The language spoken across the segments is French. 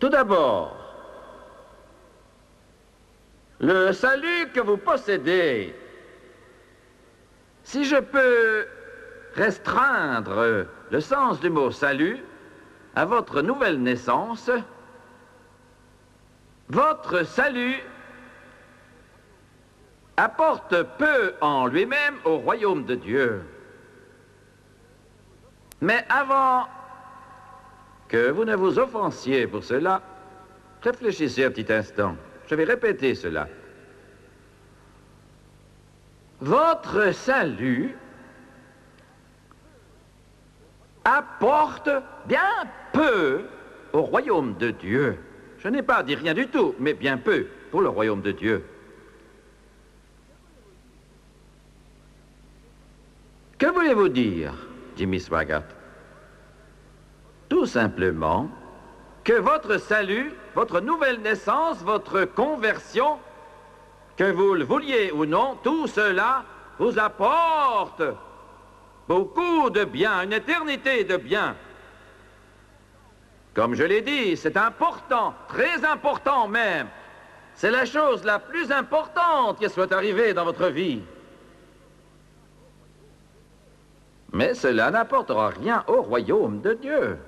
Tout d'abord, le salut que vous possédez, si je peux restreindre le sens du mot salut à votre nouvelle naissance, votre salut apporte peu en lui-même au royaume de Dieu. Mais avant que vous ne vous offensiez pour cela, réfléchissez un petit instant. Je vais répéter cela. Votre salut apporte bien peu au royaume de Dieu. Je n'ai pas dit rien du tout, mais bien peu pour le royaume de Dieu. Que voulez-vous dire, dit Miss Swaggart? Tout simplement que votre salut, votre nouvelle naissance, votre conversion, que vous le vouliez ou non, tout cela vous apporte beaucoup de bien, une éternité de bien. Comme je l'ai dit, c'est important, très important même. C'est la chose la plus importante qui soit arrivée dans votre vie. Mais cela n'apportera rien au royaume de Dieu.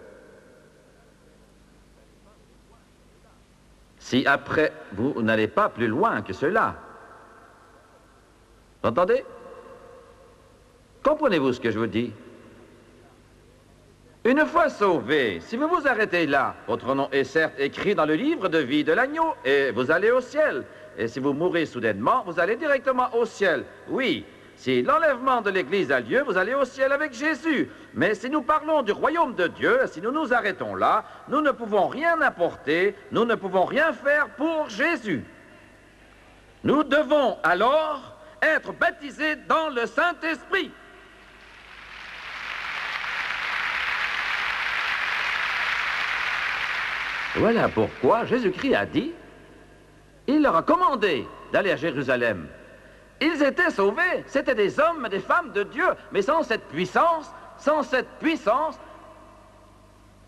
Si après, vous n'allez pas plus loin que cela. Vous entendez? Comprenez-vous ce que je vous dis? Une fois sauvé, si vous vous arrêtez là, votre nom est certes écrit dans le livre de vie de l'agneau et vous allez au ciel. Et si vous mourrez soudainement, vous allez directement au ciel. Oui, si l'enlèvement de l'Église a lieu, vous allez au ciel avec Jésus. Mais si nous parlons du royaume de Dieu, si nous nous arrêtons là, nous ne pouvons rien apporter, nous ne pouvons rien faire pour Jésus. Nous devons alors être baptisés dans le Saint-Esprit. Voilà pourquoi Jésus-Christ a dit, il leur a commandé d'aller à Jérusalem. Ils étaient sauvés, c'étaient des hommes, des femmes de Dieu, mais sans cette puissance,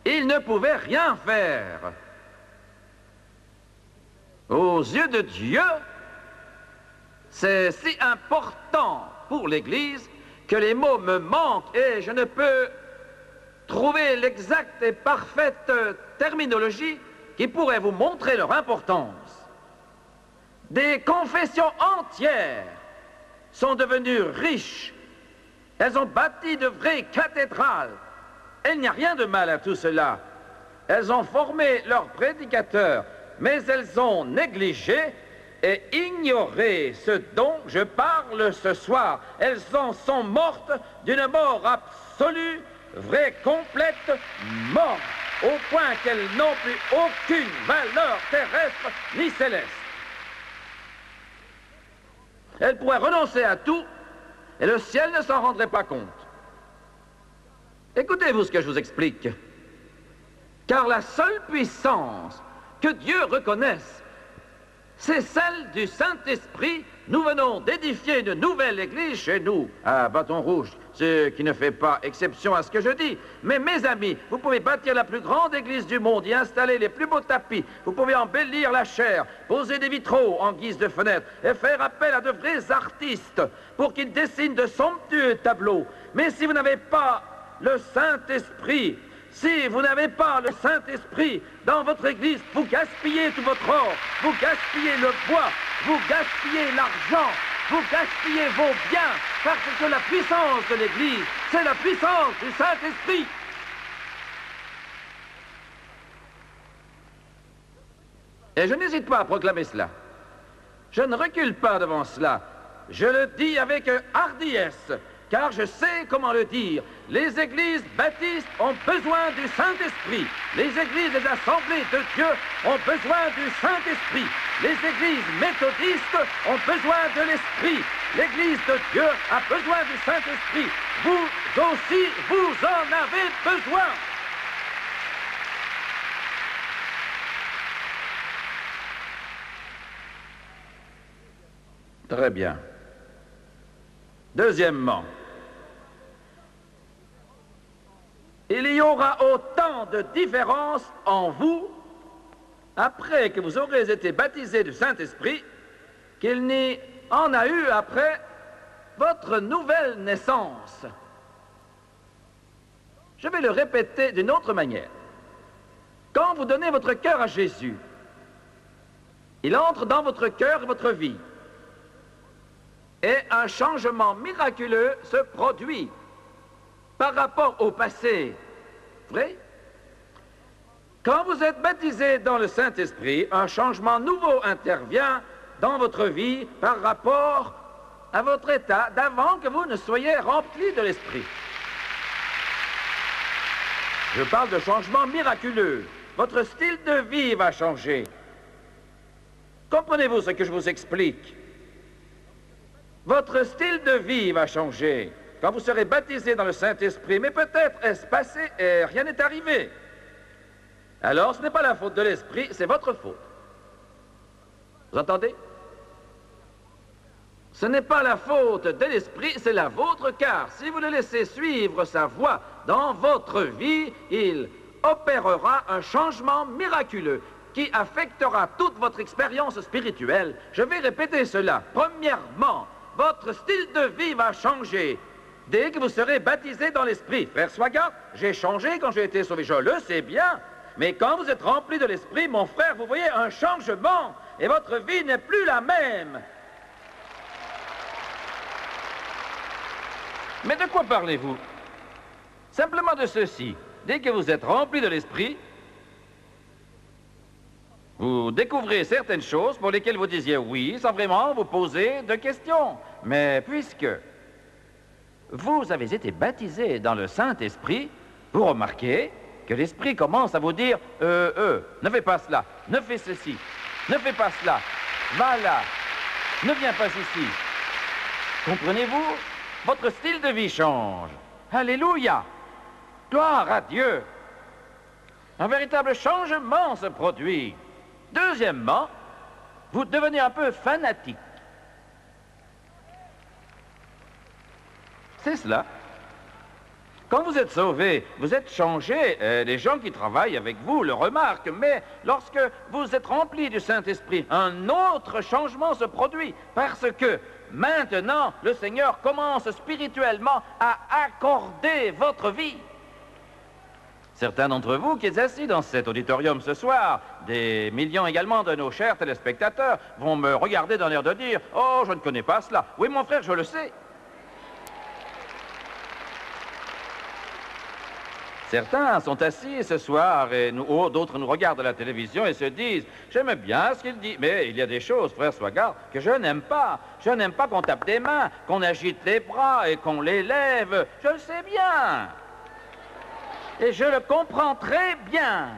ils ne pouvaient rien faire. Aux yeux de Dieu, c'est si important pour l'Église que les mots me manquent et je ne peux trouver l'exacte et parfaite terminologie qui pourrait vous montrer leur importance. Des confessions entières sont devenues riches. Elles ont bâti de vraies cathédrales. Il n'y a rien de mal à tout cela. Elles ont formé leurs prédicateurs, mais elles ont négligé et ignoré ce dont je parle ce soir. Elles en sont mortes d'une mort absolue, vraie, complète, mort, au point qu'elles n'ont plus aucune valeur terrestre ni céleste. Elles pourraient renoncer à tout et le ciel ne s'en rendrait pas compte. Écoutez-vous ce que je vous explique. Car la seule puissance que Dieu reconnaisse, c'est celle du Saint-Esprit. Nous venons d'édifier une nouvelle église chez nous, à Bâton Rouge, ce qui ne fait pas exception à ce que je dis. Mais mes amis, vous pouvez bâtir la plus grande église du monde, y installer les plus beaux tapis, vous pouvez embellir la chaire, poser des vitraux en guise de fenêtres et faire appel à de vrais artistes pour qu'ils dessinent de somptueux tableaux. Mais si vous n'avez pas le Saint-Esprit, si vous n'avez pas le Saint-Esprit dans votre église, vous gaspillez tout votre or, vous gaspillez le bois, vous gaspillez l'argent, vous gaspillez vos biens, parce que la puissance de l'église, c'est la puissance du Saint-Esprit. Et je n'hésite pas à proclamer cela. Je ne recule pas devant cela. Je le dis avec hardiesse, car je sais comment le dire. Les églises baptistes ont besoin du Saint-Esprit. Les églises des assemblées de Dieu ont besoin du Saint-Esprit. Les églises méthodistes ont besoin de l'Esprit. L'Église de Dieu a besoin du Saint-Esprit. Vous aussi, vous en avez besoin. Très bien. Deuxièmement, il y aura autant de différences en vous après que vous aurez été baptisé du Saint-Esprit, qu'il n'y en a eu après votre nouvelle naissance. Je vais le répéter d'une autre manière. Quand vous donnez votre cœur à Jésus, il entre dans votre cœur et votre vie. Et un changement miraculeux se produit par rapport au passé. Vrai? Quand vous êtes baptisé dans le Saint-Esprit, un changement nouveau intervient dans votre vie par rapport à votre état d'avant que vous ne soyez rempli de l'Esprit. Je parle de changement miraculeux. Votre style de vie va changer. Comprenez-vous ce que je vous explique? Votre style de vie va changer quand vous serez baptisé dans le Saint-Esprit, mais peut-être est-ce passé et rien n'est arrivé. Alors, ce n'est pas la faute de l'Esprit, c'est votre faute. Vous entendez? Ce n'est pas la faute de l'Esprit, c'est la vôtre, car si vous le laissez suivre sa voie dans votre vie, il opérera un changement miraculeux qui affectera toute votre expérience spirituelle. Je vais répéter cela. Premièrement, votre style de vie va changer dès que vous serez baptisé dans l'Esprit. Frère Swaggart, j'ai changé quand j'ai été sauvé, je le sais bien. Mais quand vous êtes rempli de l'Esprit, mon frère, vous voyez un changement et votre vie n'est plus la même. Mais de quoi parlez-vous? Simplement de ceci. Dès que vous êtes rempli de l'Esprit, vous découvrez certaines choses pour lesquelles vous disiez oui, sans vraiment vous poser de questions. Mais puisque vous avez été baptisé dans le Saint-Esprit, vous remarquez que l'Esprit commence à vous dire ne fais pas cela, ne fais ceci, ne fais pas cela, va là, ne viens pas ici. Comprenez-vous? Votre style de vie change. Alléluia! Gloire à Dieu! Un véritable changement se produit. Deuxièmement, vous devenez un peu fanatique. C'est cela. Quand vous êtes sauvé, vous êtes changé. Les gens qui travaillent avec vous le remarquent. Mais lorsque vous êtes rempli du Saint-Esprit, un autre changement se produit. Parce que maintenant, le Seigneur commence spirituellement à accorder votre vie. Certains d'entre vous qui êtes assis dans cet auditorium ce soir, des millions également de nos chers téléspectateurs, vont me regarder d'un air de dire « Oh, je ne connais pas cela. » Oui, mon frère, je le sais. Certains sont assis ce soir et d'autres nous regardent à la télévision et se disent « J'aime bien ce qu'il dit, mais il y a des choses, frère Swaggart, que je n'aime pas. Je n'aime pas qu'on tape des mains, qu'on agite les bras et qu'on les lève. Je le sais bien. Et je le comprends très bien.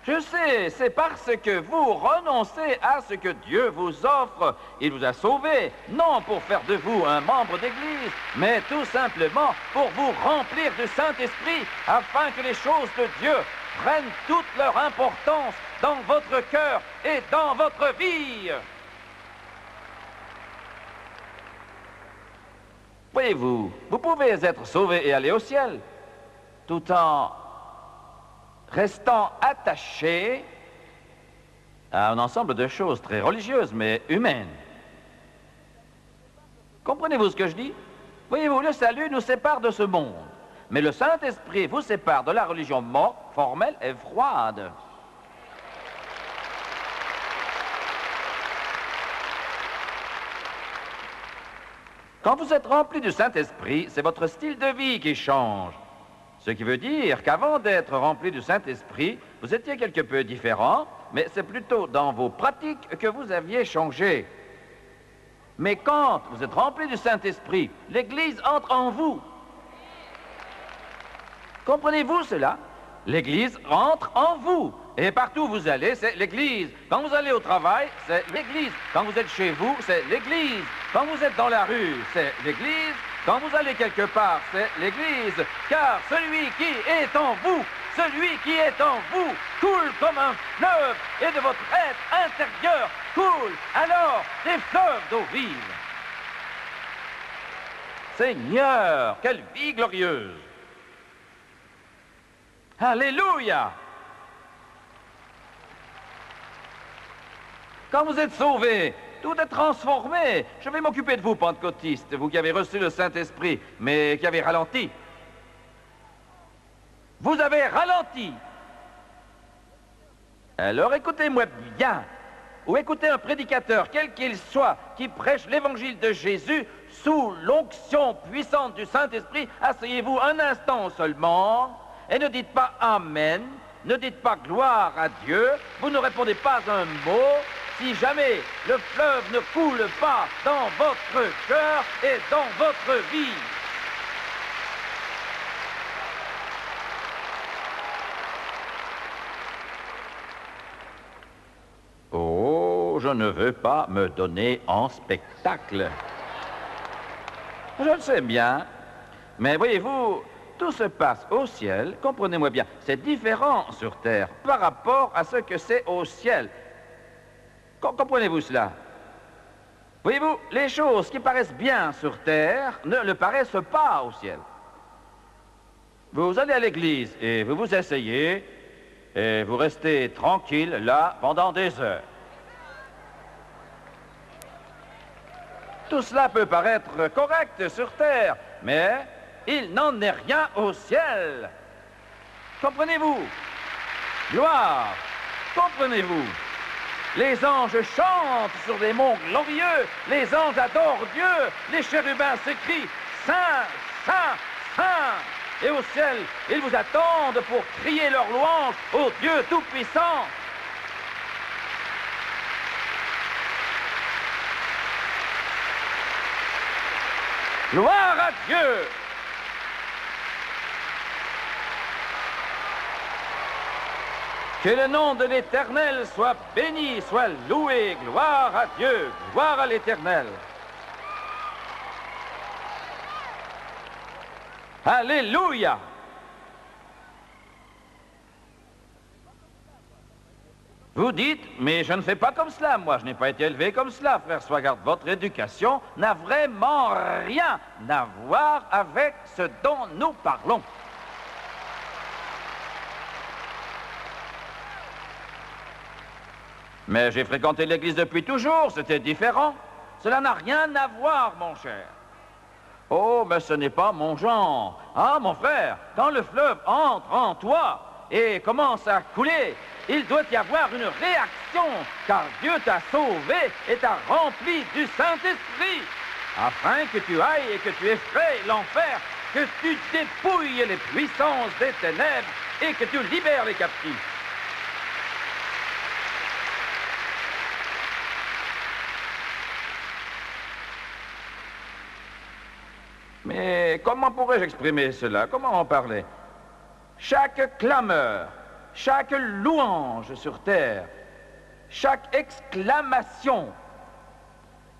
Je sais, c'est parce que vous renoncez à ce que Dieu vous offre. Il vous a sauvé, non pour faire de vous un membre d'Église, mais tout simplement pour vous remplir du Saint-Esprit, afin que les choses de Dieu prennent toute leur importance dans votre cœur et dans votre vie. Voyez-vous, vous pouvez être sauvé et aller au ciel, tout en restant attaché à un ensemble de choses très religieuses, mais humaines. Comprenez-vous ce que je dis? Voyez-vous, le salut nous sépare de ce monde, mais le Saint-Esprit vous sépare de la religion morte, formelle et froide. Quand vous êtes rempli du Saint-Esprit, c'est votre style de vie qui change. Ce qui veut dire qu'avant d'être rempli du Saint-Esprit, vous étiez quelque peu différent, mais c'est plutôt dans vos pratiques que vous aviez changé. Mais quand vous êtes rempli du Saint-Esprit, l'Église entre en vous. Comprenez-vous cela? L'Église rentre en vous. Et partout où vous allez, c'est l'Église. Quand vous allez au travail, c'est l'Église. Quand vous êtes chez vous, c'est l'Église. Quand vous êtes dans la rue, c'est l'Église. Quand vous allez quelque part, c'est l'Église. Car celui qui est en vous, celui qui est en vous, coule comme un fleuve. Et de votre être intérieur coule alors des fleuves d'eau vive. Seigneur, quelle vie glorieuse! Alléluia! Quand vous êtes sauvés, tout est transformé. Je vais m'occuper de vous, pentecôtistes, vous qui avez reçu le Saint-Esprit, mais qui avez ralenti. Vous avez ralenti. Alors écoutez-moi bien, ou écoutez un prédicateur, quel qu'il soit, qui prêche l'évangile de Jésus sous l'onction puissante du Saint-Esprit. Asseyez-vous un instant seulement et ne dites pas Amen, ne dites pas gloire à Dieu, vous ne répondez pas un mot si jamais le fleuve ne coule pas dans votre cœur et dans votre vie. Oh, je ne veux pas me donner en spectacle. Je le sais bien, mais voyez-vous, tout se passe au ciel, comprenez-moi bien, c'est différent sur terre par rapport à ce que c'est au ciel. Comprenez-vous cela? Voyez-vous, les choses qui paraissent bien sur terre ne le paraissent pas au ciel. Vous allez à l'église et vous vous asseyez et vous restez tranquille là pendant des heures. Tout cela peut paraître correct sur terre, mais il n'en est rien au ciel. Comprenez-vous? Gloire, comprenez-vous? Les anges chantent sur des monts glorieux, les anges adorent Dieu, les chérubins s'écrient « Saint, Saint, Saint !» Et au ciel, ils vous attendent pour crier leur louange au Dieu Tout-Puissant. Gloire à Dieu! Que le nom de l'Éternel soit béni, soit loué. Gloire à Dieu, gloire à l'Éternel. Alléluia! Vous dites, mais je ne fais pas comme cela, moi, je n'ai pas été élevé comme cela, frère Swagard. Votre éducation n'a vraiment rien à voir avec ce dont nous parlons. Mais j'ai fréquenté l'église depuis toujours, c'était différent. Cela n'a rien à voir, mon cher. Oh, mais ce n'est pas mon genre. Ah, mon frère, quand le fleuve entre en toi et commence à couler, il doit y avoir une réaction, car Dieu t'a sauvé et t'a rempli du Saint-Esprit, afin que tu ailles et que tu effraies l'enfer, que tu dépouilles les puissances des ténèbres et que tu libères les captifs. Mais comment pourrais-je exprimer cela? Comment en parler? Chaque clameur, chaque louange sur terre, chaque exclamation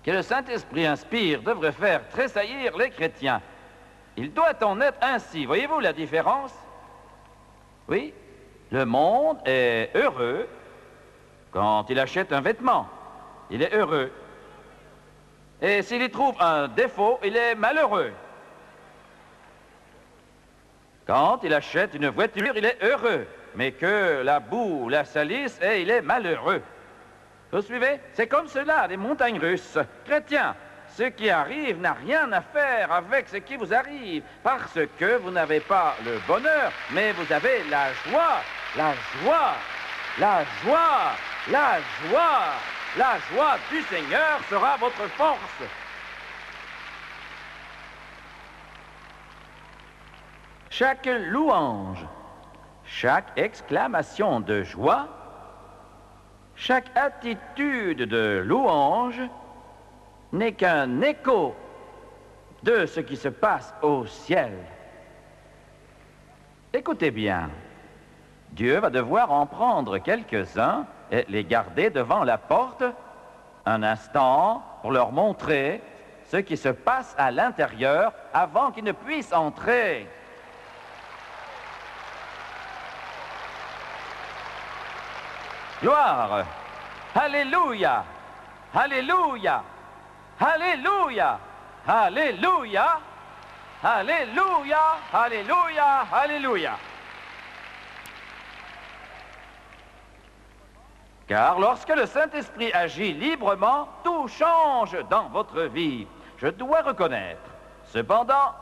que le Saint-Esprit inspire devrait faire tressaillir les chrétiens. Il doit en être ainsi. Voyez-vous la différence? Oui, le monde est heureux quand il achète un vêtement. Il est heureux. Et s'il y trouve un défaut, il est malheureux. Quand il achète une voiture, il est heureux, mais que la boue la salisse, et il est malheureux. Vous suivez? C'est comme cela, les montagnes russes. Chrétiens, ce qui arrive n'a rien à faire avec ce qui vous arrive, parce que vous n'avez pas le bonheur, mais vous avez la joie, la joie, la joie, la joie. La joie du Seigneur sera votre force. Chaque louange, chaque exclamation de joie, chaque attitude de louange n'est qu'un écho de ce qui se passe au ciel. Écoutez bien, Dieu va devoir en prendre quelques-uns et les garder devant la porte un instant pour leur montrer ce qui se passe à l'intérieur avant qu'ils ne puissent entrer. Gloire! Alléluia! Alléluia! Alléluia! Alléluia! Alléluia! Alléluia! Alléluia! Car lorsque le Saint-Esprit agit librement, tout change dans votre vie. Je dois reconnaître, cependant,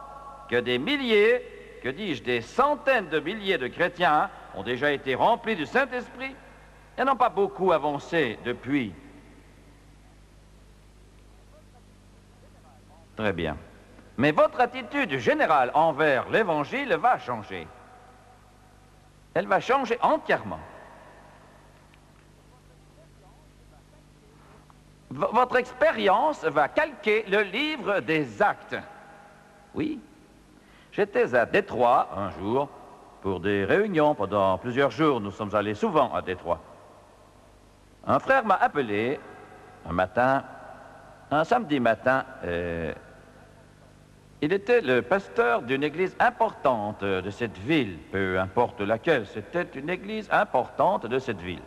que des milliers, que dis-je, des centaines de milliers de chrétiens ont déjà été remplis du Saint-Esprit et n'ont pas beaucoup avancé depuis. Très bien. Mais votre attitude générale envers l'Évangile va changer. Elle va changer entièrement. Votre expérience va calquer le livre des actes. Oui. J'étais à Détroit un jour pour des réunions pendant plusieurs jours. Nous sommes allés souvent à Détroit. Un frère m'a appelé un matin, un samedi matin. Il était le pasteur d'une église importante de cette ville, peu importe laquelle. C'était une église importante de cette ville.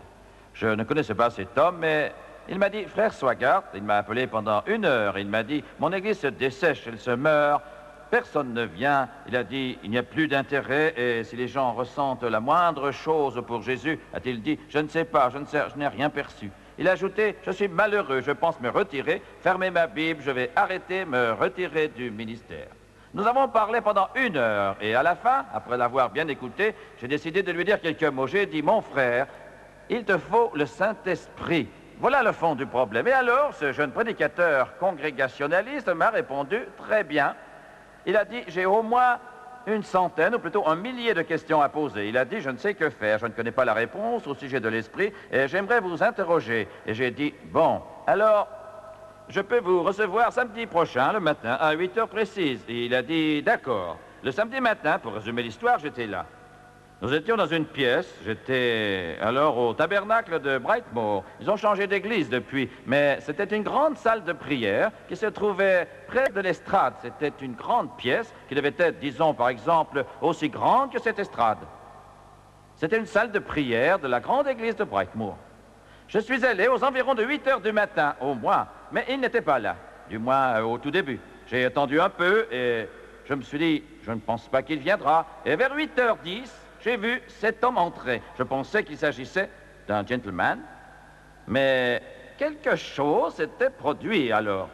Je ne connaissais pas cet homme, mais il m'a dit, frère Swaggart, il m'a appelé pendant 1 heure, il m'a dit, mon église se dessèche, elle se meurt, personne ne vient. Il a dit, il n'y a plus d'intérêt, et si les gens ressentent la moindre chose pour Jésus, a-t-il dit, je ne sais pas, je n'ai rien perçu. Il a ajouté, je suis malheureux, je pense me retirer, fermer ma Bible, je vais arrêter, me retirer du ministère. Nous avons parlé pendant 1 heure, et à la fin, après l'avoir bien écouté, j'ai décidé de lui dire quelques mots. J'ai dit, mon frère, il te faut le Saint-Esprit. Voilà le fond du problème. Et alors, ce jeune prédicateur congrégationaliste m'a répondu, très bien. Il a dit, j'ai au moins 100, ou plutôt 1 millier de questions à poser. Il a dit, je ne sais que faire, je ne connais pas la réponse au sujet de l'esprit, et j'aimerais vous interroger. Et j'ai dit, bon, alors, je peux vous recevoir samedi prochain, le matin, à 8 heures précises. Et il a dit, d'accord. Le samedi matin, pour résumer l'histoire, j'étais là. Nous étions dans une pièce, j'étais alors au tabernacle de Brightmoor. Ils ont changé d'église depuis, mais c'était une grande salle de prière qui se trouvait près de l'estrade. C'était une grande pièce qui devait être, disons par exemple, aussi grande que cette estrade. C'était une salle de prière de la grande église de Brightmoor. Je suis allé aux environs de 8 heures du matin, au moins, mais il n'était pas là, du moins au tout début. J'ai attendu un peu et je me suis dit, je ne pense pas qu'il viendra. Et vers 8h10, j'ai vu cet homme entrer. Je pensais qu'il s'agissait d'un gentleman, mais quelque chose s'était produit alors.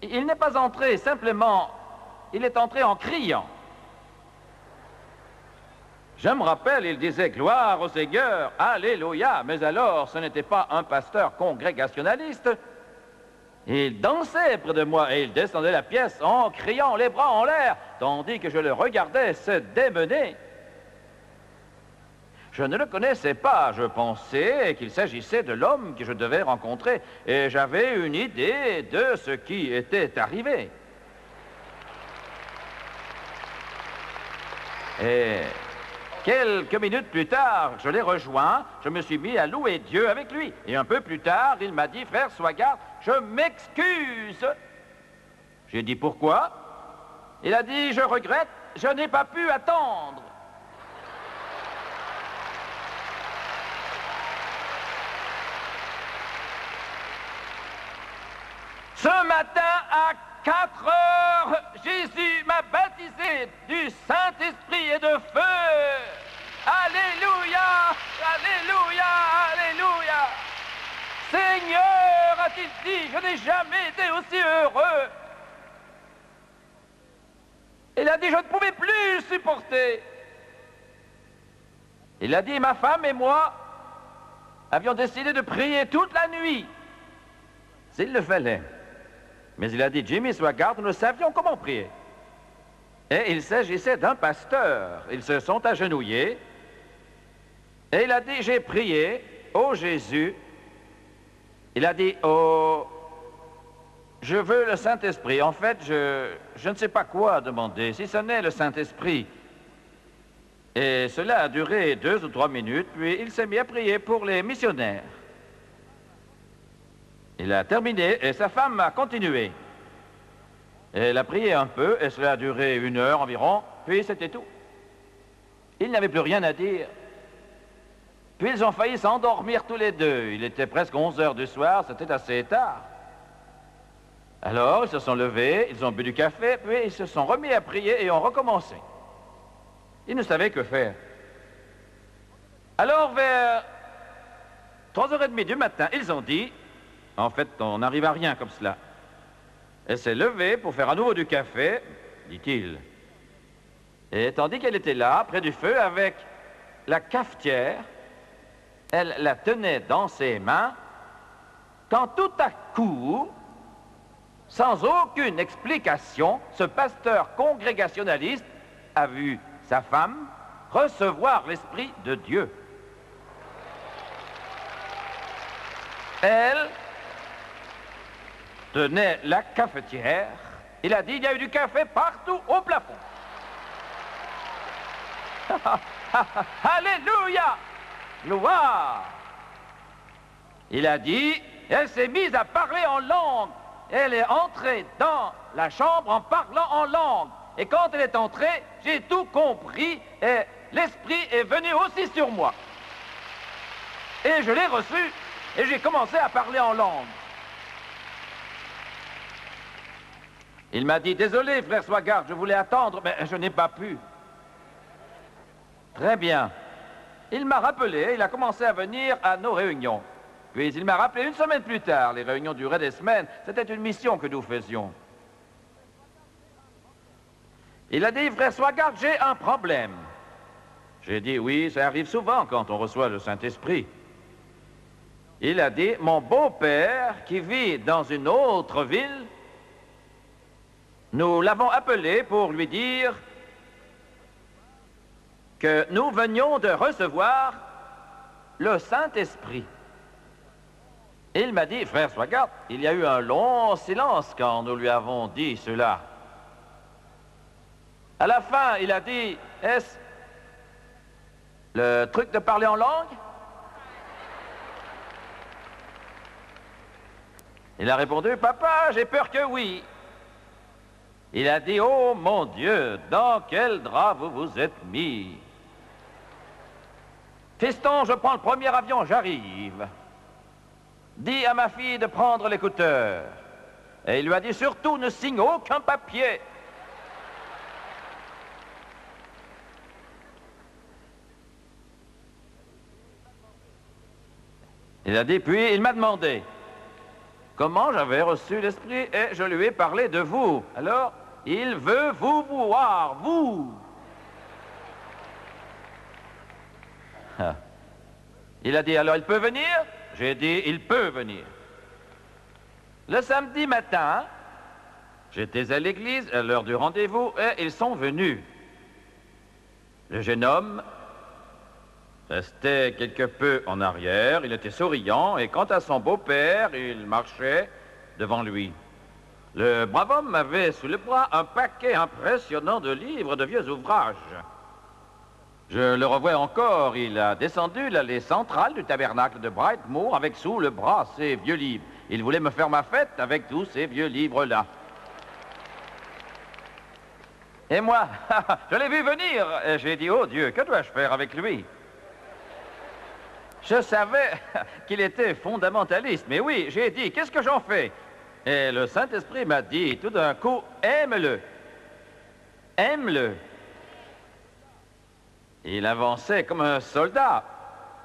Il n'est pas entré simplement, il est entré en criant. Je me rappelle, il disait « Gloire au Seigneur, Alléluia », mais alors ce n'était pas un pasteur congrégationaliste. Il dansait près de moi et il descendait la pièce en criant les bras en l'air, tandis que je le regardais se démener. Je ne le connaissais pas, je pensais qu'il s'agissait de l'homme que je devais rencontrer, et j'avais une idée de ce qui était arrivé. Et quelques minutes plus tard, je l'ai rejoint, je me suis mis à louer Dieu avec lui. Et un peu plus tard, il m'a dit, frère Swaggart, je m'excuse. J'ai dit, pourquoi? Il a dit, je regrette, je n'ai pas pu attendre. Ce matin, à 4 heures, Jésus m'a baptisé du Saint-Esprit et de feu. Alléluia, Alléluia, Alléluia. Seigneur, a-t-il dit, je n'ai jamais été aussi heureux. Il a dit, je ne pouvais plus supporter. Il a dit, ma femme et moi avions décidé de prier toute la nuit, s'il le fallait. Mais il a dit, Jimmy Swaggart, nous ne savions comment prier. Et il s'agissait d'un pasteur. Ils se sont agenouillés. Et il a dit, j'ai prié, ô Jésus. Il a dit, oh, je veux le Saint-Esprit. En fait, je ne sais pas quoi demander, si ce n'est le Saint-Esprit. Et cela a duré 2 ou 3 minutes, puis il s'est mis à prier pour les missionnaires. Il a terminé et sa femme a continué. Elle a prié un peu et cela a duré 1 heure environ, puis c'était tout. Il n'avait plus rien à dire. Puis ils ont failli s'endormir tous les deux. Il était presque 11 heures du soir, c'était assez tard. Alors ils se sont levés, ils ont bu du café, puis ils se sont remis à prier et ont recommencé. Ils ne savaient que faire. Alors vers 3h30 du matin, ils ont dit, en fait, on n'arrive à rien comme cela. Elle s'est levée pour faire à nouveau du café, dit-il. Et tandis qu'elle était là, près du feu, avec la cafetière, elle la tenait dans ses mains, quand tout à coup, sans aucune explication, ce pasteur congrégationnaliste a vu sa femme recevoir l'Esprit de Dieu. Elle tenait la cafetière. Il a dit, il y a eu du café partout au plafond. Alléluia! Gloire! Il a dit, elle s'est mise à parler en langue. Elle est entrée dans la chambre en parlant en langue. Et quand elle est entrée, j'ai tout compris et l'Esprit est venu aussi sur moi. Et je l'ai reçu et j'ai commencé à parler en langue. Il m'a dit, désolé, frère Swagard, je voulais attendre, mais je n'ai pas pu. Très bien. Il m'a rappelé, il a commencé à venir à nos réunions. Puis il m'a rappelé une semaine plus tard, les réunions duraient des semaines, c'était une mission que nous faisions. Il a dit, frère Swagard, j'ai un problème. J'ai dit, oui, ça arrive souvent quand on reçoit le Saint-Esprit. Il a dit, mon beau-père, qui vit dans une autre ville, nous l'avons appelé pour lui dire que nous venions de recevoir le Saint-Esprit. Il m'a dit, frère Swagard, il y a eu un long silence quand nous lui avons dit cela. À la fin, il a dit, est-ce le truc de parler en langue? Il a répondu, papa, j'ai peur que oui. Il a dit, oh mon Dieu, dans quel drap vous vous êtes mis? Fiston, je prends le premier avion, j'arrive. Dis à ma fille de prendre l'écouteur. Et il lui a dit, surtout, ne signe aucun papier. Il a dit, puis il m'a demandé comment j'avais reçu l'Esprit et je lui ai parlé de vous. Alors, il veut vous voir, vous. Il a dit, alors il peut venir? J'ai dit, il peut venir. Le samedi matin, j'étais à l'église à l'heure du rendez-vous et ils sont venus. Le jeune homme restait quelque peu en arrière, il était souriant et quant à son beau-père, il marchait devant lui. Le brave homme avait sous le bras un paquet impressionnant de livres, de vieux ouvrages. Je le revois encore, il a descendu l'allée centrale du tabernacle de Brightmoor avec sous le bras ces vieux livres. Il voulait me faire ma fête avec tous ces vieux livres-là. Et moi, je l'ai vu venir et j'ai dit, oh Dieu, que dois-je faire avec lui? Je savais qu'il était fondamentaliste, mais oui, j'ai dit, qu'est-ce que j'en fais? Et le Saint-Esprit m'a dit tout d'un coup, aime-le. Aime-le. Il avançait comme un soldat.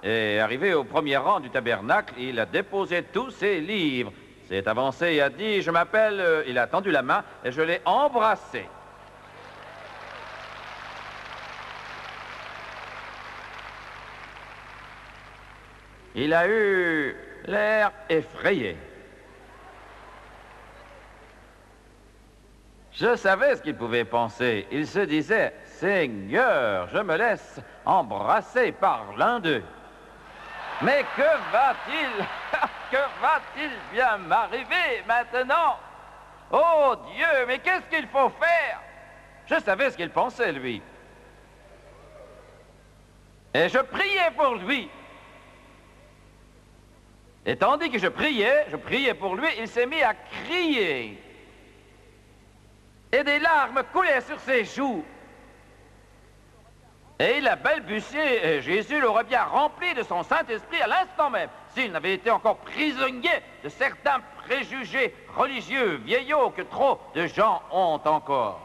Et arrivé au premier rang du tabernacle, il a déposé tous ses livres. S'est avancé et a dit, je m'appelle... il a tendu la main et je l'ai embrassé. Il a eu l'air effrayé. Je savais ce qu'il pouvait penser. Il se disait, Seigneur, je me laisse embrasser par l'un d'eux. Mais que va-t-il, que va-t-il bien m'arriver maintenant? Oh Dieu, mais qu'est-ce qu'il faut faire? Je savais ce qu'il pensait, lui. Et je priais pour lui. Et tandis que je priais pour lui, il s'est mis à crier. Et des larmes coulaient sur ses joues. Et il a balbutié, et Jésus l'aurait bien rempli de son Saint-Esprit à l'instant même, s'il n'avait été encore prisonnier de certains préjugés religieux vieillots que trop de gens ont encore.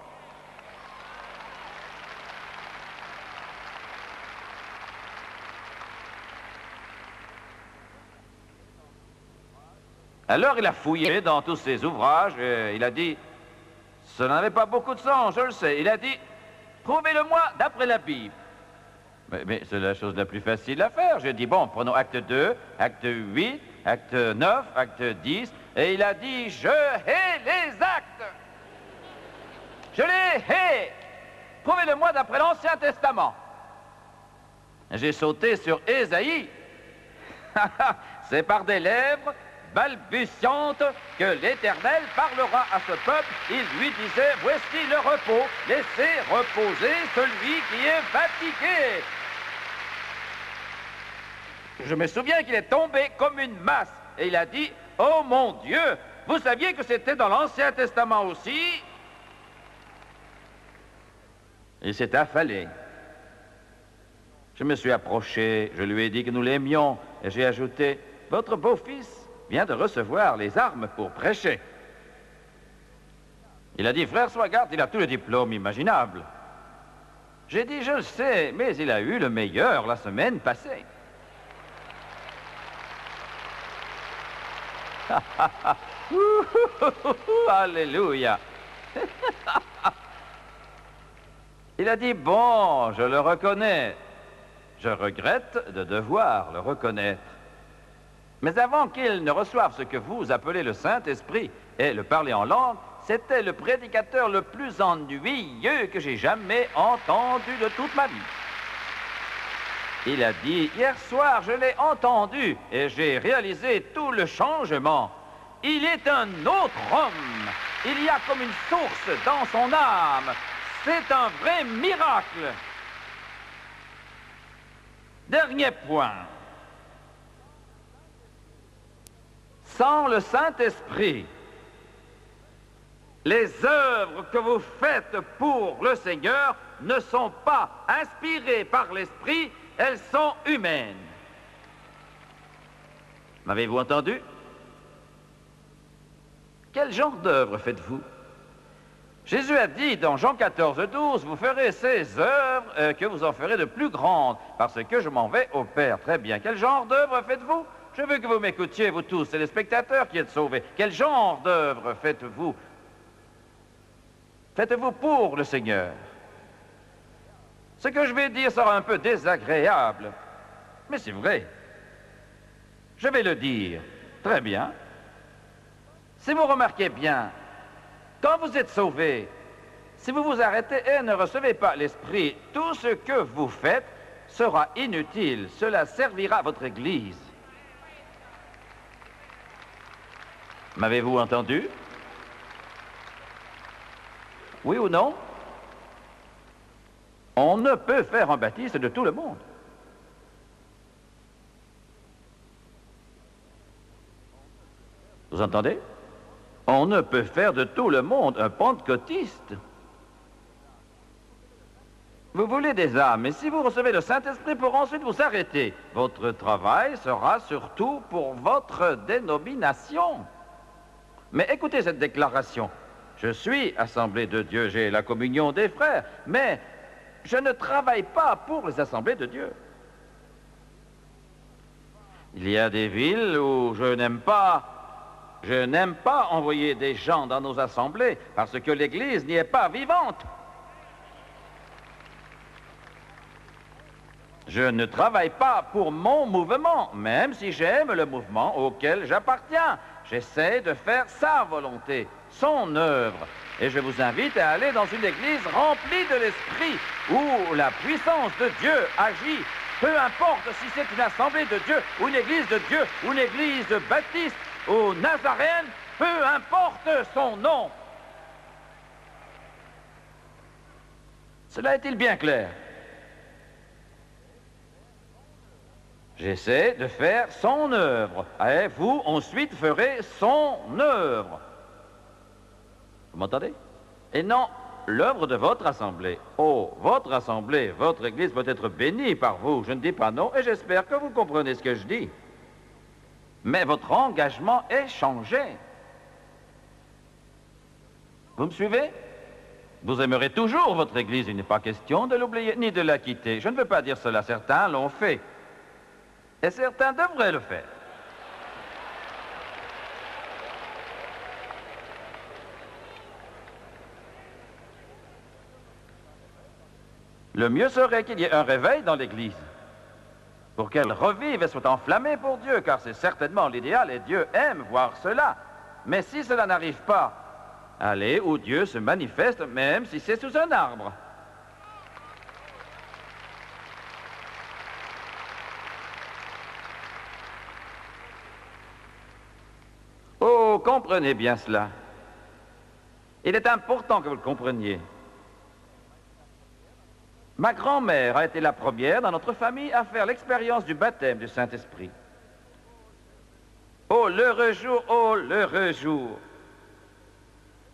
Alors il a fouillé dans tous ses ouvrages et il a dit, ça n'avait pas beaucoup de sens, je le sais. Il a dit, prouvez-le-moi d'après la Bible. Mais c'est la chose la plus facile à faire. J'ai dit, bon, prenons acte 2, acte 8, acte 9, acte 10. Et il a dit, je hais les actes. Je les hais. Prouvez-le-moi d'après l'Ancien Testament. J'ai sauté sur Ésaïe. C'est par des lèvres balbutiantes que l'Éternel parlera à ce peuple. Il lui disait, voici le repos, laissez reposer celui qui est fatigué. Je me souviens qu'il est tombé comme une masse. Et il a dit, oh mon Dieu, vous saviez que c'était dans l'Ancien Testament aussi? Il s'est affalé. Je me suis approché, je lui ai dit que nous l'aimions, et j'ai ajouté, votre beau-fils vient de recevoir les armes pour prêcher. Il a dit, frère Swaggart, il a tous les diplômes imaginables. J'ai dit, je le sais, mais il a eu le meilleur la semaine passée. Alléluia. Il a dit, bon, je le reconnais. Je regrette de devoir le reconnaître. Mais avant qu'il ne reçoive ce que vous appelez le Saint-Esprit et le parler en langue, c'était le prédicateur le plus ennuyeux que j'ai jamais entendu de toute ma vie. Il a dit, hier soir, je l'ai entendu et j'ai réalisé tout le changement. Il est un autre homme. Il y a comme une source dans son âme. C'est un vrai miracle. Dernier point. Sans le Saint-Esprit, les œuvres que vous faites pour le Seigneur ne sont pas inspirées par l'Esprit, elles sont humaines. M'avez-vous entendu? Quel genre d'œuvre faites-vous? Jésus a dit dans Jean 14, 12, vous ferez ces œuvres que vous en ferez de plus grandes, parce que je m'en vais au Père. Très bien. Quel genre d'œuvre faites-vous? Je veux que vous m'écoutiez, vous tous, c'est les spectateurs qui êtes sauvés. Quel genre d'œuvre faites-vous? Faites-vous pour le Seigneur? Ce que je vais dire sera un peu désagréable, mais c'est vrai. Je vais le dire. Très bien. Si vous remarquez bien, quand vous êtes sauvés, si vous vous arrêtez et ne recevez pas l'Esprit, tout ce que vous faites sera inutile. Cela servira à votre Église. M'avez-vous entendu? Oui ou non? On ne peut faire un baptiste de tout le monde. Vous entendez? On ne peut faire de tout le monde un pentecôtiste. Vous voulez des âmes, mais si vous recevez le Saint-Esprit pour ensuite vous arrêter, votre travail sera surtout pour votre dénomination. Mais écoutez cette déclaration. Je suis Assemblée de Dieu, j'ai la communion des frères, mais je ne travaille pas pour les assemblées de Dieu. Il y a des villes où je n'aime pas envoyer des gens dans nos assemblées parce que l'Église n'y est pas vivante. Je ne travaille pas pour mon mouvement, même si j'aime le mouvement auquel j'appartiens. J'essaie de faire sa volonté, son œuvre. Et je vous invite à aller dans une église remplie de l'Esprit, où la puissance de Dieu agit. Peu importe si c'est une assemblée de Dieu, ou une église de Dieu, ou une église baptiste, ou nazaréenne, peu importe son nom. Cela est-il bien clair? J'essaie de faire son œuvre. Et vous, ensuite, ferez son œuvre. Vous m'entendez? Et non, l'œuvre de votre assemblée. Oh, votre assemblée, votre église peut être bénie par vous. Je ne dis pas non, et j'espère que vous comprenez ce que je dis. Mais votre engagement est changé. Vous me suivez? Vous aimerez toujours votre église. Il n'est pas question de l'oublier ni de la quitter. Je ne veux pas dire cela. Certains l'ont fait. Et certains devraient le faire. Le mieux serait qu'il y ait un réveil dans l'Église, pour qu'elle revive et soit enflammée pour Dieu, car c'est certainement l'idéal et Dieu aime voir cela. Mais si cela n'arrive pas, allez où Dieu se manifeste, même si c'est sous un arbre. Oh, comprenez bien cela. Il est important que vous le compreniez. Ma grand-mère a été la première dans notre famille à faire l'expérience du baptême du Saint-Esprit. Oh, l'heureux jour, oh, l'heureux jour.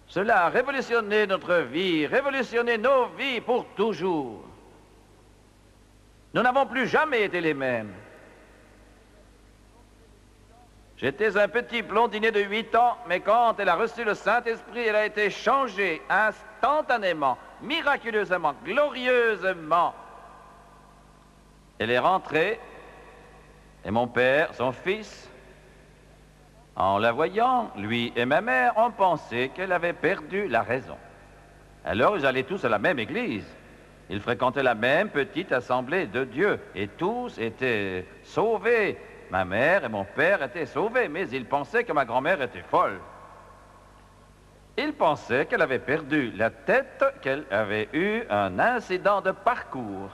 Cela a révolutionné notre vie, révolutionné nos vies pour toujours. Nous n'avons plus jamais été les mêmes. J'étais un petit blondinet de 8 ans, mais quand elle a reçu le Saint-Esprit, elle a été changée instantanément, miraculeusement, glorieusement. Elle est rentrée, et mon père, son fils, en la voyant, lui et ma mère ont pensé qu'elle avait perdu la raison. Alors ils allaient tous à la même église. Ils fréquentaient la même petite assemblée de Dieu, et tous étaient sauvés. Ma mère et mon père étaient sauvés, mais ils pensaient que ma grand-mère était folle. Ils pensaient qu'elle avait perdu la tête, qu'elle avait eu un incident de parcours.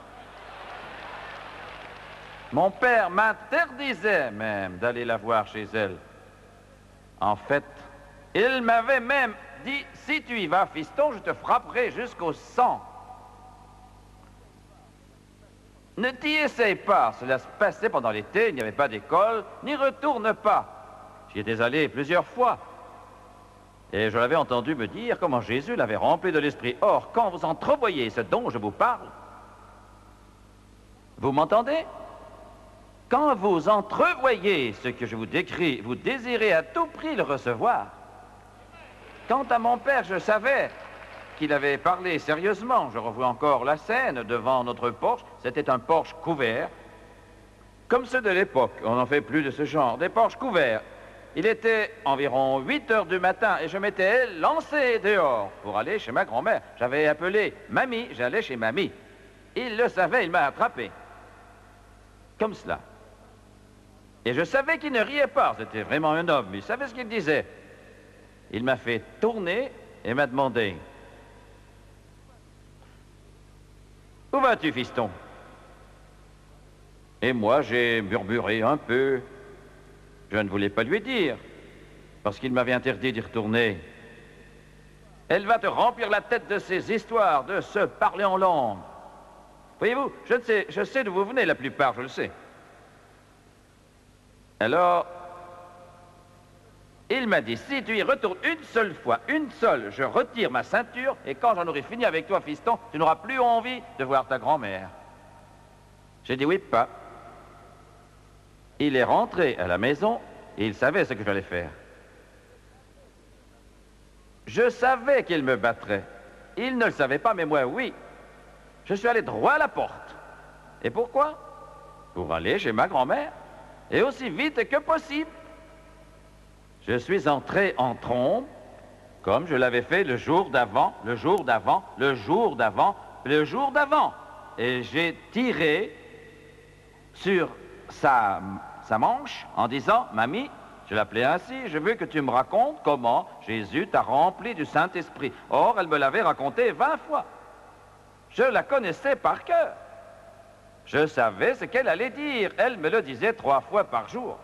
Mon père m'interdisait même d'aller la voir chez elle. En fait, il m'avait même dit, si tu y vas, fiston, je te frapperai jusqu'au sang. Ne t'y essaye pas, cela se passait pendant l'été, il n'y avait pas d'école, n'y retourne pas. J'y étais allé plusieurs fois. Et je l'avais entendu me dire comment Jésus l'avait rempli de l'Esprit. Or, quand vous entrevoyez ce dont je vous parle, vous m'entendez? Quand vous entrevoyez ce que je vous décris, vous désirez à tout prix le recevoir. Quant à mon père, je savais qu'il avait parlé sérieusement. Je revois encore la scène devant notre porche. C'était un porche couvert, comme ceux de l'époque. On n'en fait plus de ce genre, des porches couverts. Il était environ 8 heures du matin et je m'étais lancé dehors pour aller chez ma grand-mère. J'avais appelé mamie, j'allais chez mamie. Il le savait, il m'a attrapé. Comme cela. Et je savais qu'il ne riait pas, c'était vraiment un homme, il savait ce qu'il disait. Il m'a fait tourner et m'a demandé, « Où vas-tu, fiston ?» Et moi, j'ai murmuré un peu. Je ne voulais pas lui dire, parce qu'il m'avait interdit d'y retourner. « Elle va te remplir la tête de ces histoires, de se parler en langue. Voyez-vous, je sais d'où vous venez la plupart, je le sais. » Alors, il m'a dit, si tu y retournes une seule fois, une seule, je retire ma ceinture, et quand j'en aurai fini avec toi, fiston, tu n'auras plus envie de voir ta grand-mère. J'ai dit oui, pas. Il est rentré à la maison, et il savait ce que j'allais faire. Je savais qu'il me battrait. Il ne le savait pas, mais moi, oui. Je suis allé droit à la porte. Et pourquoi? Pour aller chez ma grand-mère. Et aussi vite que possible. Je suis entré en trombe, comme je l'avais fait le jour d'avant, le jour d'avant, le jour d'avant, le jour d'avant. Et j'ai tiré sur sa manche en disant, « Mamie, je l'appelais ainsi, je veux que tu me racontes comment Jésus t'a rempli du Saint-Esprit. » Or, elle me l'avait raconté 20 fois. Je la connaissais par cœur. Je savais ce qu'elle allait dire. Elle me le disait 3 fois par jour.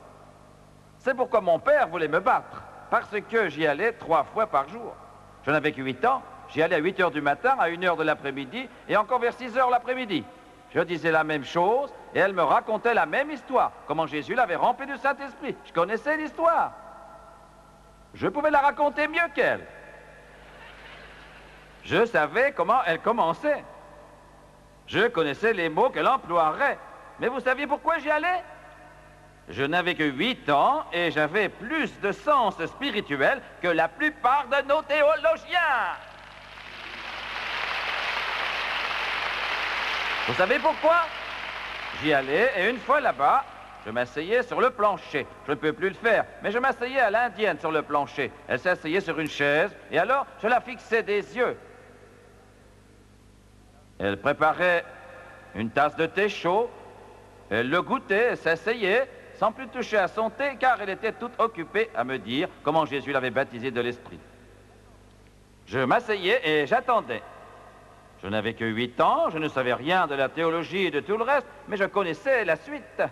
C'est pourquoi mon père voulait me battre, parce que j'y allais 3 fois par jour. Je n'avais que 8 ans, j'y allais à 8 heures du matin, à 1 heure de l'après-midi, et encore vers 6 heures l'après-midi. Je disais la même chose, et elle me racontait la même histoire, comment Jésus l'avait rempli du Saint-Esprit. Je connaissais l'histoire. Je pouvais la raconter mieux qu'elle. Je savais comment elle commençait. Je connaissais les mots qu'elle emploierait. Mais vous saviez pourquoi j'y allais? Je n'avais que 8 ans et j'avais plus de sens spirituel que la plupart de nos théologiens. Vous savez pourquoi? J'y allais et une fois là-bas, je m'asseyais sur le plancher. Je ne peux plus le faire, mais je m'asseyais à l'indienne sur le plancher. Elle s'asseyait sur une chaise et alors je la fixais des yeux. Elle préparait une tasse de thé chaud. Elle le goûtait, s'asseyait, sans plus toucher à son thé, car elle était toute occupée à me dire comment Jésus l'avait baptisée de l'Esprit. Je m'asseyais et j'attendais. Je n'avais que 8 ans, je ne savais rien de la théologie et de tout le reste, mais je connaissais la suite.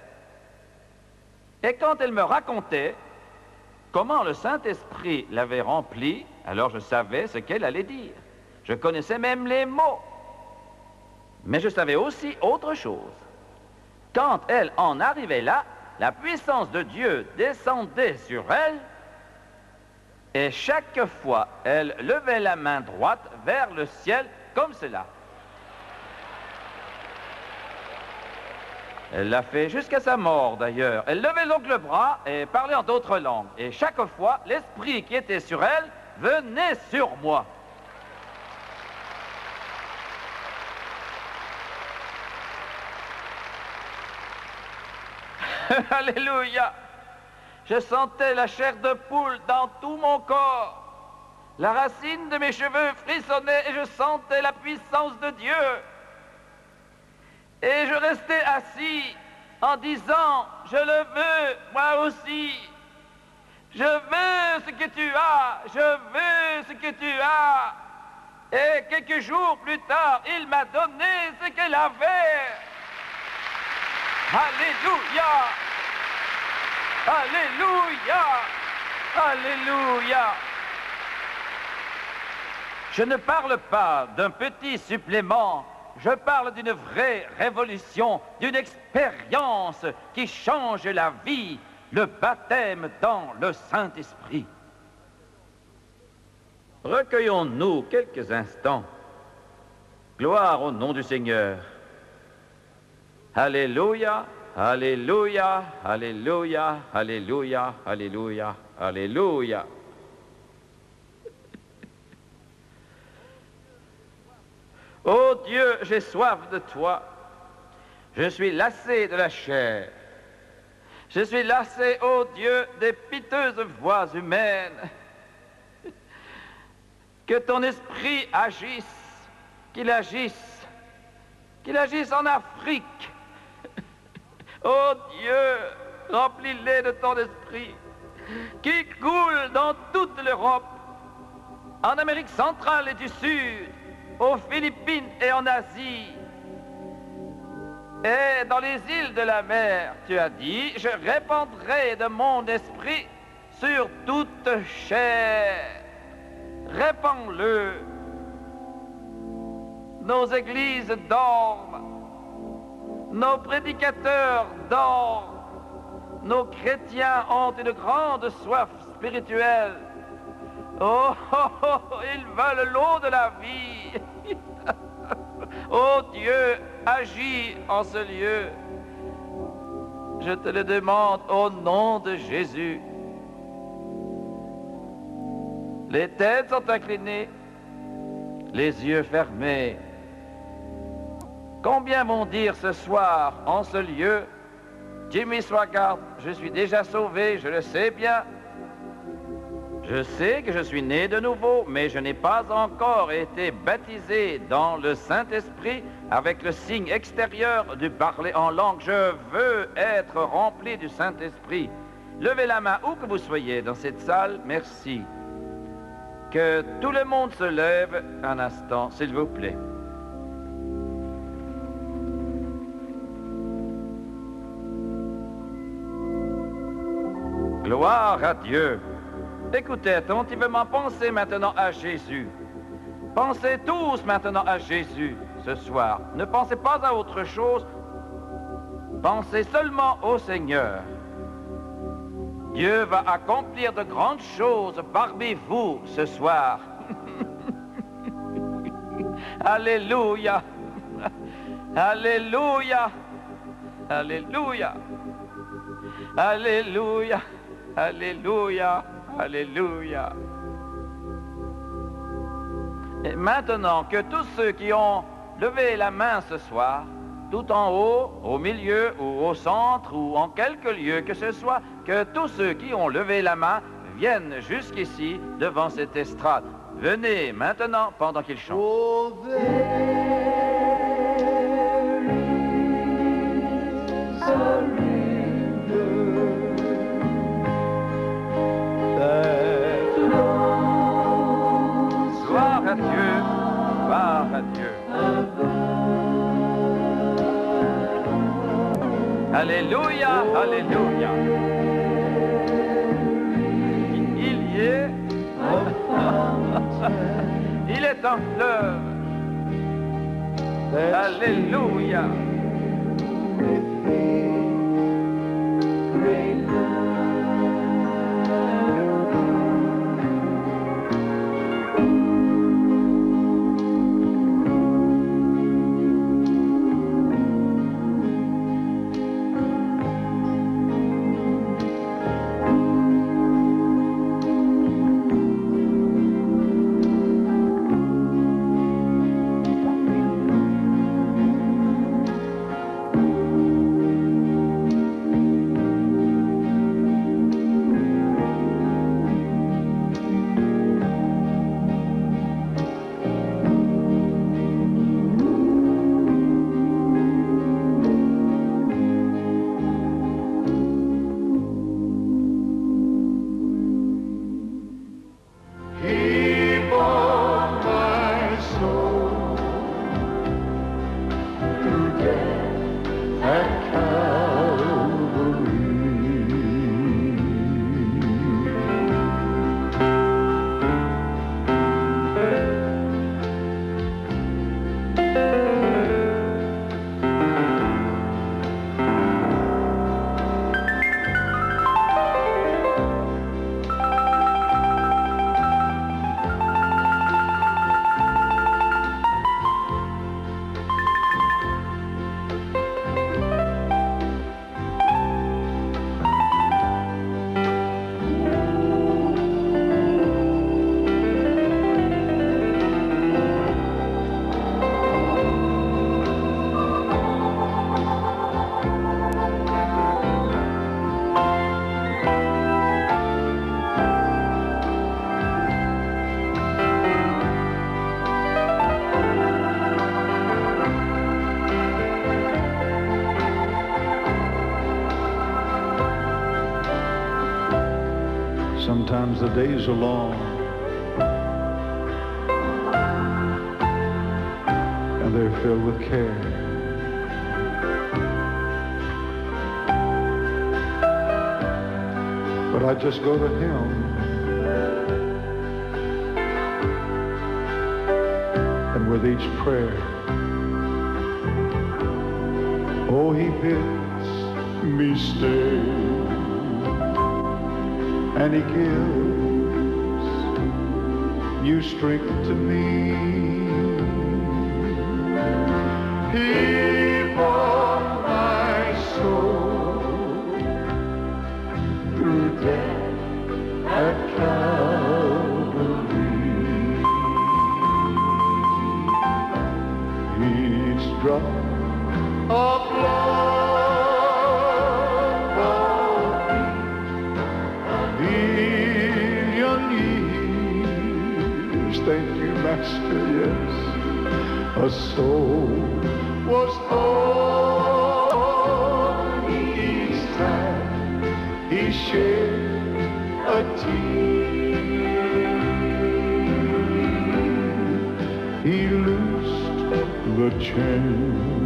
Et quand elle me racontait comment le Saint-Esprit l'avait remplie, alors je savais ce qu'elle allait dire. Je connaissais même les mots. Mais je savais aussi autre chose. Quand elle en arrivait là, la puissance de Dieu descendait sur elle, et chaque fois, elle levait la main droite vers le ciel, comme cela. Elle l'a fait jusqu'à sa mort, d'ailleurs. Elle levait donc le bras et parlait en d'autres langues. Et chaque fois, l'esprit qui était sur elle venait sur moi. Alléluia! Je sentais la chair de poule dans tout mon corps. La racine de mes cheveux frissonnait et je sentais la puissance de Dieu. Et je restais assis en disant, je le veux, moi aussi. Je veux ce que tu as, je veux ce que tu as. Et quelques jours plus tard, il m'a donné ce qu'elle avait. Alléluia! Alléluia! Alléluia! Je ne parle pas d'un petit supplément, je parle d'une vraie révolution, d'une expérience qui change la vie, le baptême dans le Saint-Esprit. Recueillons-nous quelques instants. Gloire au nom du Seigneur. Alléluia, alléluia, alléluia, alléluia, alléluia, alléluia. Ô Dieu, j'ai soif de toi. Je suis lassé de la chair. Je suis lassé, ô Dieu, des piteuses voix humaines. Que ton esprit agisse, qu'il agisse en Afrique. Ô Dieu, remplis-les de ton esprit, qui coule dans toute l'Europe, en Amérique centrale et du Sud, aux Philippines et en Asie, et dans les îles de la mer. Tu as dit, je répandrai de mon esprit sur toute chair. Répands-le. Nos églises dorment, nos prédicateurs dorment, nos chrétiens ont une grande soif spirituelle. Oh, oh, oh, ils veulent l'eau de la vie. Oh Dieu, agis en ce lieu. Je te le demande au nom de Jésus. Les têtes sont inclinées, les yeux fermés. Combien vont dire ce soir en ce lieu, Jimmy Swaggart, je suis déjà sauvé, je le sais bien. Je sais que je suis né de nouveau, mais je n'ai pas encore été baptisé dans le Saint-Esprit avec le signe extérieur du parler en langue. Je veux être rempli du Saint-Esprit. Levez la main où que vous soyez dans cette salle. Merci. Que tout le monde se lève un instant, s'il vous plaît. Gloire à Dieu. Écoutez attentivement, pensez maintenant à Jésus. Pensez tous maintenant à Jésus ce soir. Ne pensez pas à autre chose. Pensez seulement au Seigneur. Dieu va accomplir de grandes choses parmi vous ce soir. Alléluia. Alléluia. Alléluia. Alléluia. Alléluia. Alléluia. Et maintenant que tous ceux qui ont levé la main ce soir, tout en haut, au milieu ou au centre ou en quelque lieu que ce soit, que tous ceux qui ont levé la main viennent jusqu'ici devant cette estrade. Venez maintenant pendant qu'ils chantent. Oh, very Alléluia, Alléluia. Il y est. Il est un fleuve. Alléluia. Sometimes the days are long and they're filled with care. But I just go to Him and with each prayer, oh, He bids me stay. And He gives new strength to me. He bought my soul through death at Calvary. Each drop of blood thank you, Master, yes. A soul was born each time He shed a tear. He loosed the chain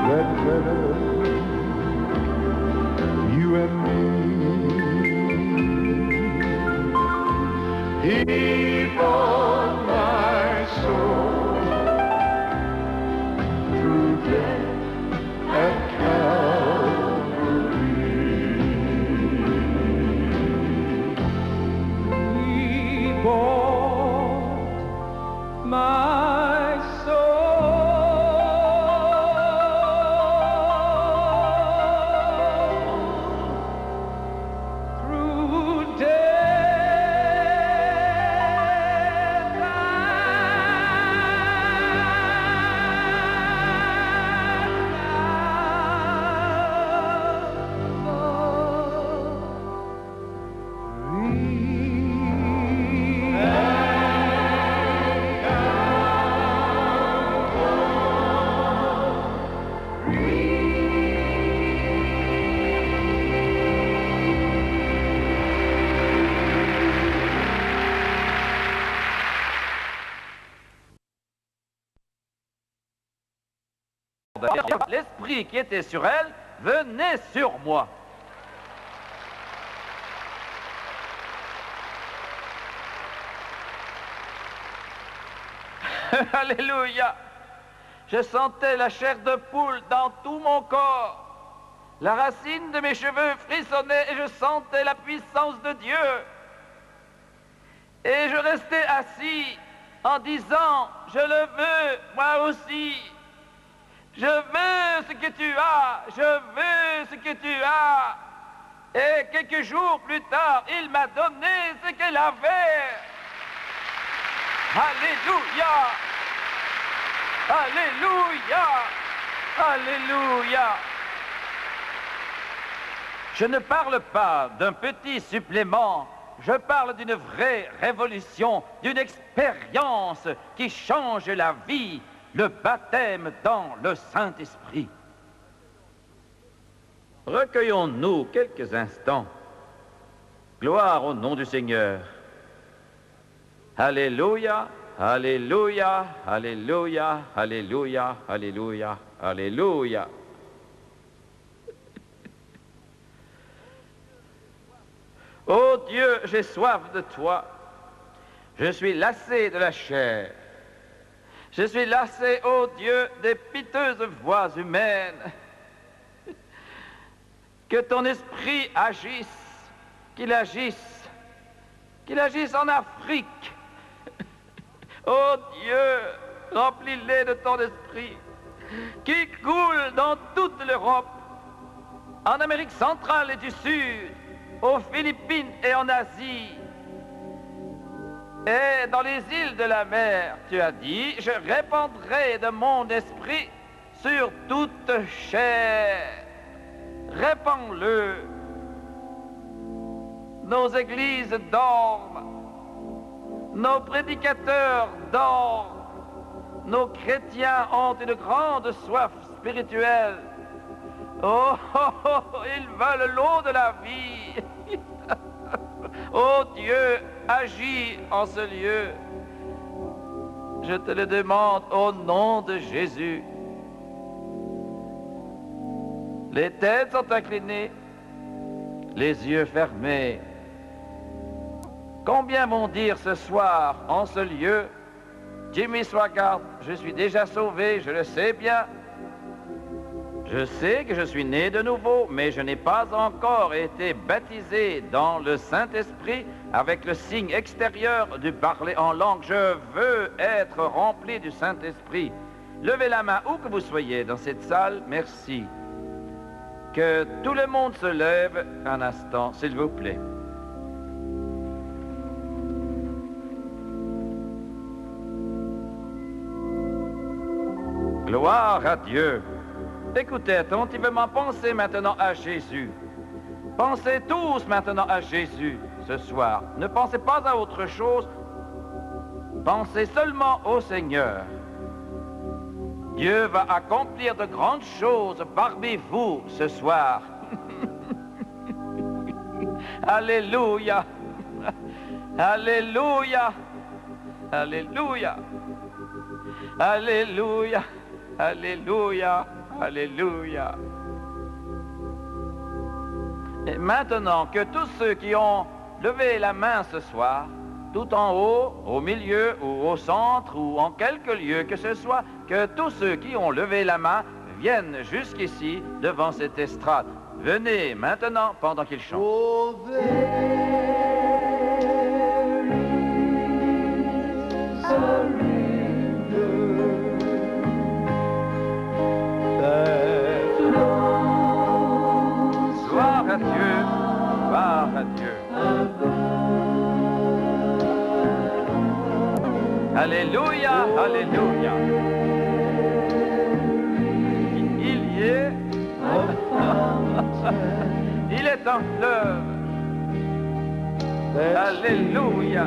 that fettered you and me. He bought my soul through death at Calvary. He bought my soul through death. l'esprit qui était sur elle venait sur moi. Alléluia! Je sentais la chair de poule dans tout mon corps. La racine de mes cheveux frissonnait et je sentais la puissance de Dieu. Et je restais assis en disant, je le veux, moi aussi. Je veux ce que tu as, je veux ce que tu as. Et quelques jours plus tard, il m'a donné ce qu'elle avait. Alléluia! Alléluia! Alléluia! Je ne parle pas d'un petit supplément, je parle d'une vraie révolution, d'une expérience qui change la vie, le baptême dans le Saint-Esprit. Recueillons-nous quelques instants. Gloire au nom du Seigneur. Alléluia, alléluia, alléluia, alléluia, alléluia, alléluia. Ô Dieu, j'ai soif de toi. Je suis lassé de la chair. Je suis lassé, ô Dieu, des piteuses voix humaines. Que ton esprit agisse, qu'il agisse en Afrique. Ô Dieu, remplis-les de ton esprit, qui coule dans toute l'Europe, en Amérique centrale et du Sud, aux Philippines et en Asie, et dans les îles de la mer. Tu as dit, je répandrai de mon esprit sur toute chair. Répands-le. Nos églises dorment, nos prédicateurs dorment, nos chrétiens ont une grande soif spirituelle. Oh, oh, oh, ils veulent l'eau de la vie. Oh Dieu, agis en ce lieu. Je te le demande au nom de Jésus. Les têtes sont inclinées, les yeux fermés. Combien vont dire ce soir en ce lieu, Jimmy Swaggart, je suis déjà sauvé, je le sais bien. Je sais que je suis né de nouveau, mais je n'ai pas encore été baptisé dans le Saint-Esprit avec le signe extérieur du parler en langue. Je veux être rempli du Saint-Esprit. Levez la main où que vous soyez dans cette salle. Merci. Que tout le monde se lève un instant, s'il vous plaît. Gloire à Dieu. Écoutez attentivement, pensez maintenant à Jésus. Pensez tous maintenant à Jésus ce soir. Ne pensez pas à autre chose. Pensez seulement au Seigneur. Dieu va accomplir de grandes choses parmi vous ce soir. Alléluia. Alléluia. Alléluia. Alléluia. Alléluia. Alléluia. Et maintenant que tous ceux qui ont levé la main ce soir, tout en haut, au milieu ou au centre ou en quelque lieu que ce soit, que tous ceux qui ont levé la main viennent jusqu'ici devant cette estrade. Venez maintenant pendant qu'ils chantent. Oh, there is a river that flows Gloire à Dieu, gloire à Dieu. Alléluia, alléluia. Il y est. Il est un fleuve. Alléluia.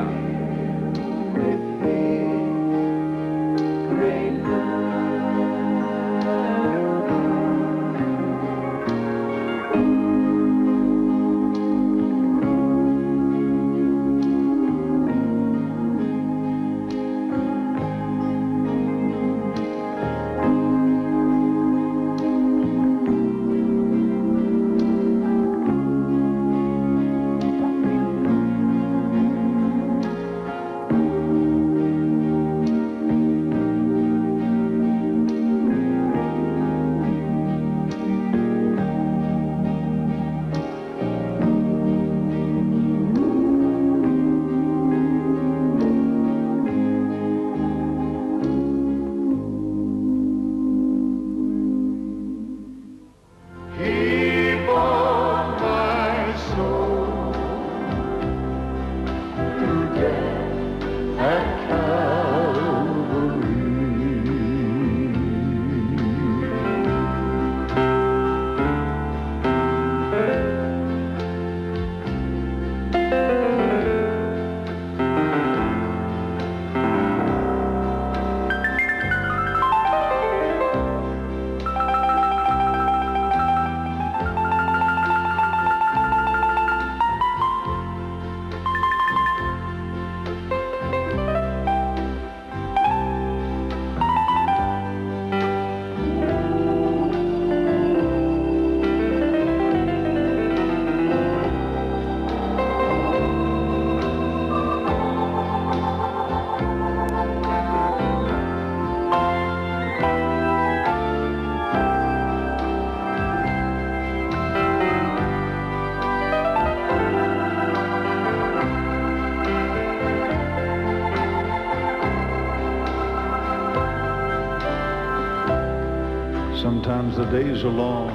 the days are long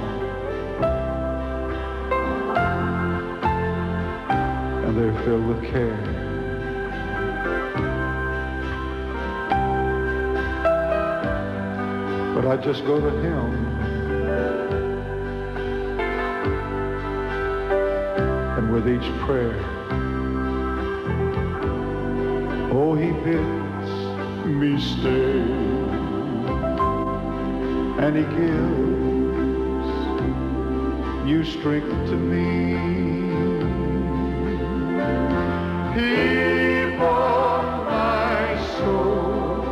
and they're filled with care. But I just go to him and with each prayer, oh, he bids me stay, and he gives new strength to me. He bought my soul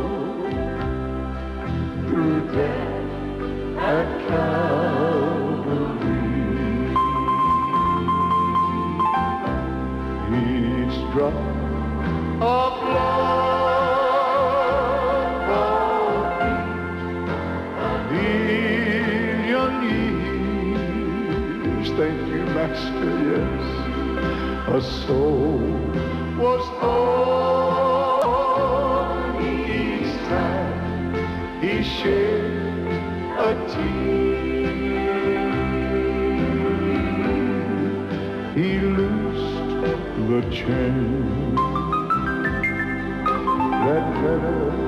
through death at Calvary. Each drop of blood bought me a million years. Thank you, Master, yes. A soul was born each time he shed a tear. He loosed the chain that fettered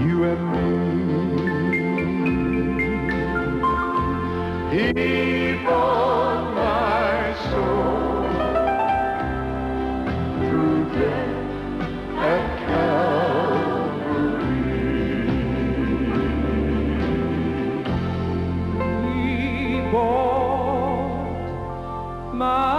you and me. He bought my soul through death at Calvary. He bought my